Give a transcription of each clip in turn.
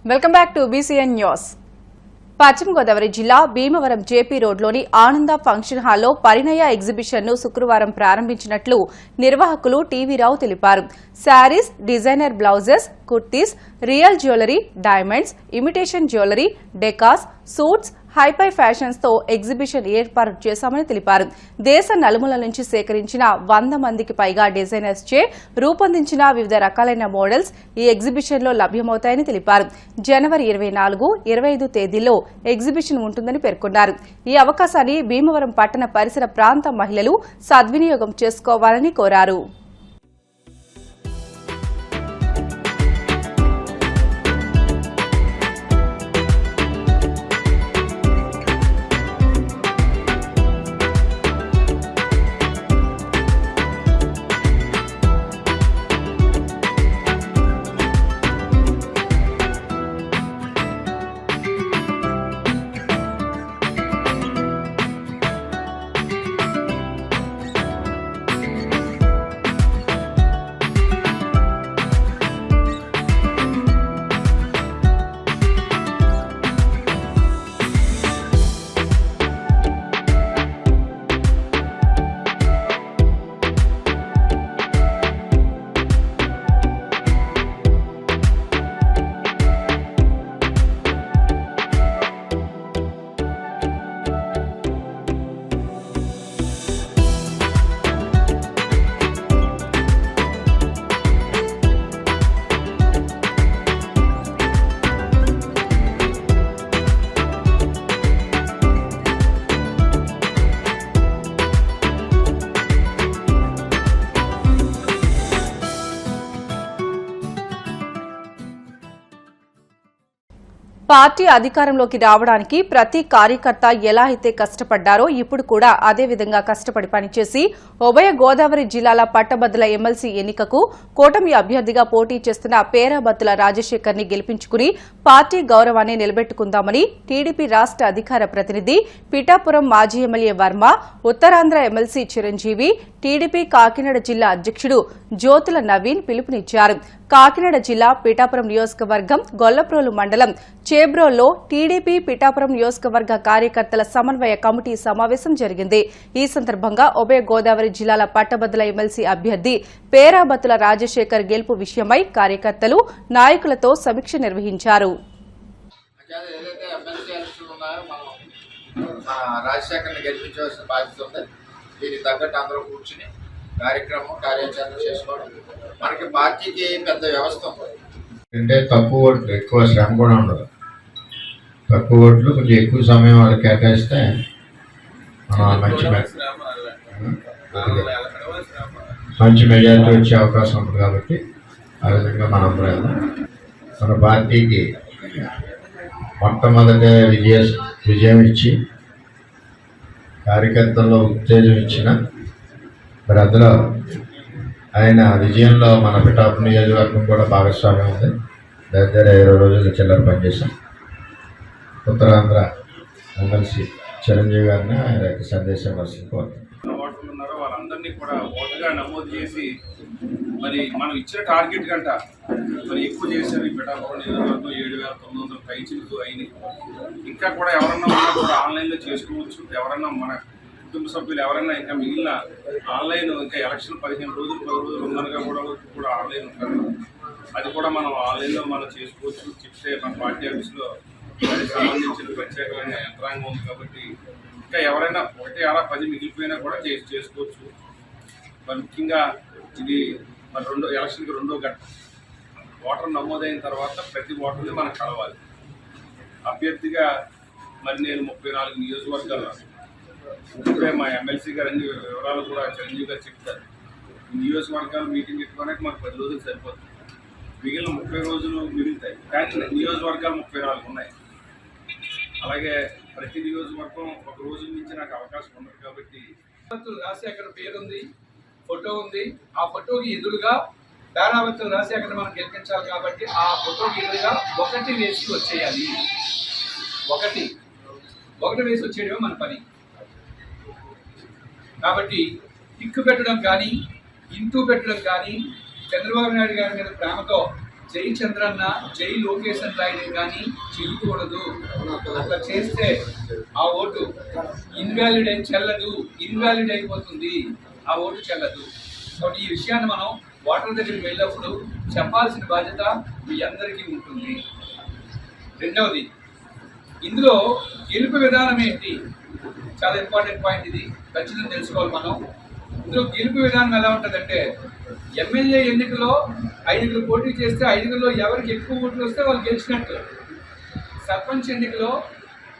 Welcome back to BCN news. పశ్చిమ గోదావరి జిల్లా Bhimavaram JP రోడ్లోని ఆనంద ఫంక్షన్ హాల్లో పరిణయ ఎగ్జిబిషన్ను శుక్రవారం ప్రారంభించినట్లు నిర్వాహకులు టీవీ రావు తెలిపారు. Sarees, designer blouses, kurtis, real jewellery, diamonds, imitation jewellery, డెకాస్, సూట్స్, హైపై ఫ్యాషన్స్ తో ఎగ్జిబిషన్ ఏర్పాటు చేశామని తెలిపారు. దేశ నలుమూలల నుంచి సేకరించిన 100 మందికి పైగా డిజైనర్స్ చే రూపొందించిన వివిధ రకాలైన మోడల్స్ ఈ ఎగ్జిబిషన్ లో లభ్యమవుతాయని తెలిపారు. జనవరి 24, 25 తేదీల్లో ఎగ్జిబిషన్ ఉంటుందని పేర్కొన్నారు. ఈ అవకాశాన్ని భీమవరం పట్టణ పరిసర ప్రాంత మహిళలు సద్వినియోగం చేసుకోవాలని కోరారు. పార్టీ అధికారంలోకి రావడానికి ప్రతి కార్యకర్త ఎలా అయితే కష్టపడ్డారో ఇప్పుడు కూడా అదే విధంగా కష్టపడి పనిచేసి ఉభయ గోదావరి జిల్లాల పట్టభద్రుల ఎమ్మెల్సీ ఎన్నికకు కూటమి అభ్యర్థిగా పోటీ చేస్తున్న పేరాబత్తుల రాజశేఖర్ ని గెలిపించుకుని పార్టీ గౌరవాన్ని నిలబెట్టుకుందామని టీడీపీ రాష్ట అధికార ప్రతినిధి పిఠాపురం మాజీ MLA Varma, Uttarandhra MLC Chiranjeevi, TDP Kakinada జిల్లా అధ్యక్షుడు జ్యోతుల నవీన్ పిలుపునిచ్చారు. కాకినాడ జిల్లా పిఠాపురం నియోజకవర్గం గొల్లప్రోలు మండలం చేబ్రోల్లో టీడీపీ పిఠాపురం నియోజకవర్గ కార్యకర్తల సమన్వయ కమిటీ సమావేశం జరిగింది. ఈ సందర్భంగా ఉభయ గోదావరి జిల్లాల పట్టభద్రుల ఎమ్మెల్సీ అభ్యర్థి పేరాబత్తుల రాజశేఖర్ గెలుపు విషయమై కార్యకర్తలు, నాయకులతో సమీక్ష నిర్వహించారు. కార్యాచరణ చేసుకోవడం మనకి పార్టీకి పెద్ద వ్యవస్థ ఉంది. అంటే తక్కువ ఓట్లు, ఎక్కువ శ్రమ కూడా ఉండదు. తక్కువ ఓట్లు కొంచెం ఎక్కువ సమయం వాళ్ళకి కేటాయిస్తే మంచి మెజారిటీ వచ్చే అవకాశం ఉంటుంది. కాబట్టి ఆ విధంగా మనందరం మన పార్టీకి మొట్టమొదటి విజయం ఇచ్చి కార్యకర్తల్లో ఉత్తేజం ఇచ్చిన మరి అందులో ఆయన విజయంలో మన పిఠాపురం నియోజకవర్గం కూడా భాగస్వామ్యం ఉంది. దగ్గర 20 రోజులు చిల్లర పనిచేశాం. ఉత్తరాంధ్ర ఎమ్మెల్సీ చిరంజీవి గారిని ఆయన సందేశం ఉన్నారో వాళ్ళందరినీ కూడా ఓటుగా నమోదు చేసి మరి మనం ఇచ్చిన టార్గెట్ కంట మరి ఎక్కువ చేశారు. ఈ పిఠాపురం నియోజకవర్గం 7,900 పైచిలకు అయినాయి. ఇంకా కూడా ఎవరన్నా ఉన్నా కూడా ఆన్లైన్లో చేసుకోవచ్చు. ఎవరన్నా మన కుటుంబ సభ్యులు ఎవరైనా ఇంకా మిగిలిన ఆన్లైన్ ఇంకా ఎలక్షన్ 15 రోజులు 10 రోజులు ఉన్నగా కూడా ఆన్లైన్ ఉంటారు. అది కూడా మనం ఆన్లైన్లో మనం చేసుకోవచ్చు. చెప్తే మన పార్టీ ఆఫీస్లో దానికి సంబంధించిన ప్రత్యేకమైన యంత్రాంగం ఉంది. కాబట్టి ఇంకా ఎవరైనా 1 అలా 10 మిగిలిపోయినా కూడా చేసుకోవచ్చు. మరి ముఖ్యంగా ఇది మరి ఎలక్షన్కి 2వ ఘట్టం. ఓటర్ నమోదైన తర్వాత ప్రతి ఓటర్ని మనం కలవాలి. అభ్యర్థిగా మరి నేను 34 నియోజకవర్గాలు, ఇప్పుడే మా ఎమ్మెల్సీ గారు అన్ని వివరాలు కూడా చిరంజీవి గారు చెప్తారు. నియోజకవర్గాలు మీటింగ్ పెట్టుకోవడానికి మాకు 10 రోజులు సరిపోతుంది. మిగిలిన 30 రోజులు మిగులుతాయి. కానీ నియోజకవర్గాలు 34 ఉన్నాయి. అలాగే ప్రతి నియోజకవర్గం 1 రోజు నుంచి నాకు అవకాశం ఉండదు. కాబట్టి రాజశేఖర్ పేరుంది, ఫోటో ఉంది. ఆ ఫోటోకి ఎదురుగా పేరాబత్తుల రాజశేఖర్ మనం గెలిపించాలి. కాబట్టి ఆ ఫోటోకి ఎదురుగా 1 వేసి వచ్చేయాలి. 1 వేసి వచ్చేయడమే మన పని. కాబట్టి టిక్కు పెట్టడం కానీ, ఇంటూ పెట్టడం కానీ, చంద్రబాబు నాయుడు గారి మీద ప్రేమతో జై చంద్రన్న జై లోకేష్ అని రాయడం కానీ చెయ్యకూడదు. అట్లా చేస్తే ఆ ఓటు ఇన్వాలిడ్ ఇన్వాలిడ్ అయిపోతుంది, ఆ ఓటు చెల్లదు. కాబట్టి ఈ విషయాన్ని మనం ఓటర్ దగ్గరికి వెళ్ళినప్పుడు చెప్పాల్సిన బాధ్యత మీ అందరికీ ఉంటుంది. రెండవది, ఇందులో గెలుపు విధానం ఏంటి? చాలా ఇంపార్టెంట్ పాయింట్, ఇది ఖచ్చితంగా తెలుసుకోవాలి మనం. ఇందులో గెలుపు విధానం ఎలా ఉంటుందంటే, ఎమ్మెల్యే ఎన్నికలో 5 పోటీ చేస్తే 5లో ఎవరికి ఎక్కువ ఓట్లు వస్తే వాళ్ళు గెలిచినట్టు. సర్పంచ్ ఎన్నికలో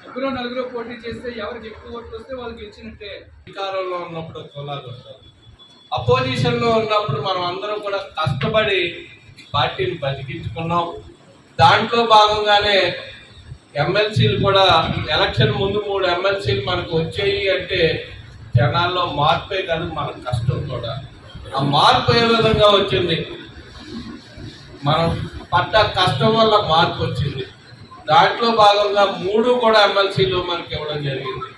3-4 పోటీ చేస్తే ఎవరికి ఎక్కువ ఓట్లు వస్తే వాళ్ళు గెలిచినట్టే. అధికారంలో ఉన్నప్పుడు కులాలు వస్తారు, అపోజిషన్లో ఉన్నప్పుడు మనం అందరం కూడా కష్టపడి పార్టీని బతికించుకున్నాం. దాంట్లో భాగంగానే ఎమ్మెల్సీలు కూడా ఎలక్షన్ ముందు 3 ఎమ్మెల్సీలు మనకు వచ్చాయి అంటే జనాల్లో మార్పే కాదు, మన కష్టం కూడా. ఆ మార్పు ఏ విధంగా వచ్చింది? మనం పడ్డ కష్టం వల్ల మార్పు వచ్చింది. దాంట్లో భాగంగా 3 కూడా ఎమ్మెల్సీలు మనకి ఇవ్వడం జరిగింది.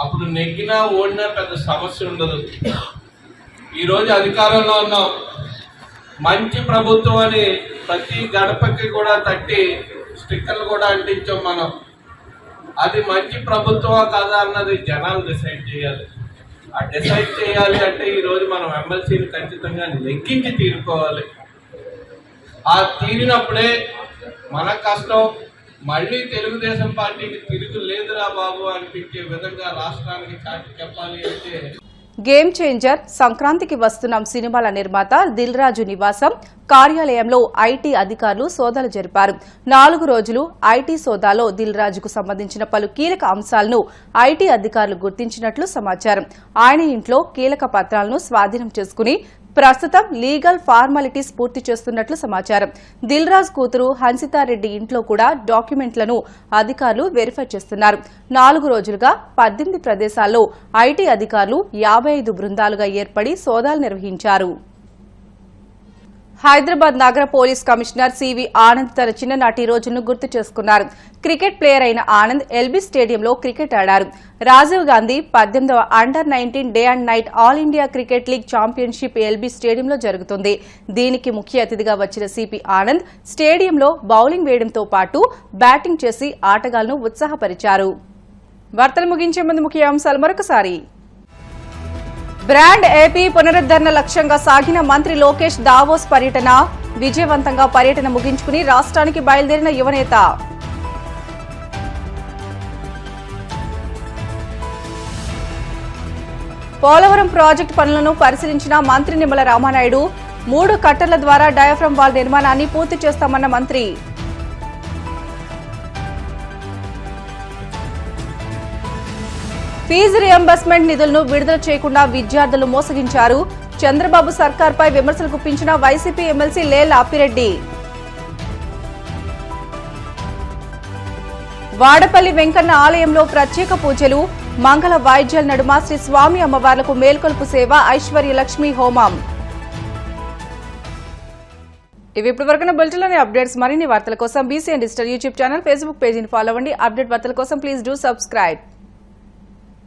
అప్పుడు నెగ్గినా ఓడినా పెద్ద సమస్య ఉండదు. ఈరోజు అధికారంలో ఉన్నాం, మంచి ప్రభుత్వం అని ప్రతి గడపకి కూడా తట్టి స్టిక్కర్లు కూడా అంటించాం మనం. అది మంచి ప్రభుత్వమా కాదా అన్నది జనాలు డిసైడ్ చేయాలి. ఆ డిసైడ్ చేయాలి అంటే ఈరోజు మనం ఎమ్మెల్సీని ఖచ్చితంగా లెక్కించి తీరుకోవాలి. ఆ తీరినప్పుడే మన కష్టం మళ్ళీ తెలుగుదేశం పార్టీకి తిరుగు లేదురా బాబు అనిపించే విధంగా రాష్ట్రానికి చాటి చెప్పాలి అంటే గేమ్ చేంజర్ సంక్రాంతికి వస్తున్నాం సినిమాల నిర్మాత దిల్ రాజు నివాసం కార్యాలయంలో ఐటీ అధికారులు సోదాలు జరిపారు. 4 రోజులు ఐటీ సోదాలో దిల్ రాజుకు సంబంధించిన పలు కీలక అంశాలను ఐటీ అధికారులు గుర్తించినట్లు సమాచారం. ఆయన ఇంట్లో కీలక పత్రాలను స్వాధీనం చేసుకుని ప్రస్తుతం లీగల్ ఫార్మాలిటీస్ పూర్తి చేస్తున్నట్లు సమాచారం. దిల్ రాజు కూతురు హన్సితారెడ్డి ఇంట్లో కూడా డాక్యుమెంట్లను అధికారులు వెరిఫై చేస్తున్నారు. 4 రోజులుగా 18 ప్రదేశాల్లో ఐటీ అధికారులు 55 బృందాలుగా ఏర్పడి సోదాలు నిర్వహించారు. హైదరాబాద్ నగర పోలీస్ కమిషనర్ సివి ఆనంద్ తన చిన్ననాటి రోజులను గుర్తు చేసుకున్నారు. క్రికెట్ ప్లేయర్ అయిన ఆనంద్ ఎల్బీ స్టేడియంలో క్రికెట్ ఆడారు. రాజీవ్ గాంధీ 18వ under nineteen day and night all India cricket league championship LB స్టేడియంలో జరుగుతుంది. దీనికి ముఖ్య అతిథిగా వచ్చిన సిపి ఆనంద్ స్టేడియంలో బౌలింగ్ వేయడంతో పాటు బ్యాటింగ్ చేసి ఆటగాళ్లను ఉత్సాహపరిచారు. వార్తలు ముగించే ముందు ముఖ్య అంశాలు మరొకసారి. బ్రాండ్ ఏపీ పునరుద్ధరణ లక్ష్యంగా సాగిన మంత్రి లోకేష్ దావోస్ పర్యటన. విజయవంతంగా పర్యటన ముగించుకుని రాష్ట్రానికి బయలుదేరిన యువనేత. పోలవరం ప్రాజెక్టు పనులను పరిశీలించిన మంత్రి నిమ్మల రామానాయుడు. 3 కట్టర్ల ద్వారా డయాఫ్రమ్ వాల్ నిర్మాణాన్ని పూర్తి చేస్తామన్న మంత్రి. ఫీజు రియంబర్స్మెంట్ నిధులను విడుదల చేయకుండా విద్యార్థులు మోసగించారు. చంద్రబాబు సర్కార్పై విమర్శలు గుప్పించిన వైసీపీ ఎమ్మెల్సీ లేళ్ల అప్పిరెడ్డి. వాడపల్లి వెంకన్న ఆలయంలో ప్రత్యేక పూజలు. మంగళ వాయిద్యాల నడుమ శ్రీ స్వామి అమ్మవార్లకు మేల్కొల్పు సేవ, ఐశ్వర్య లక్ష్మీ హోమం. ఇవి ఇప్పటివరకున్న బులెటిన్లోని అప్డేట్స్. మరిన్ని వార్తల కోసం BCN digital YouTube channel, Facebook పేజీని ఫాలో అవ్వండి. అప్డేట్ వార్తల కోసం ప్లీజ్ డూ సబ్స్క్రైబ్.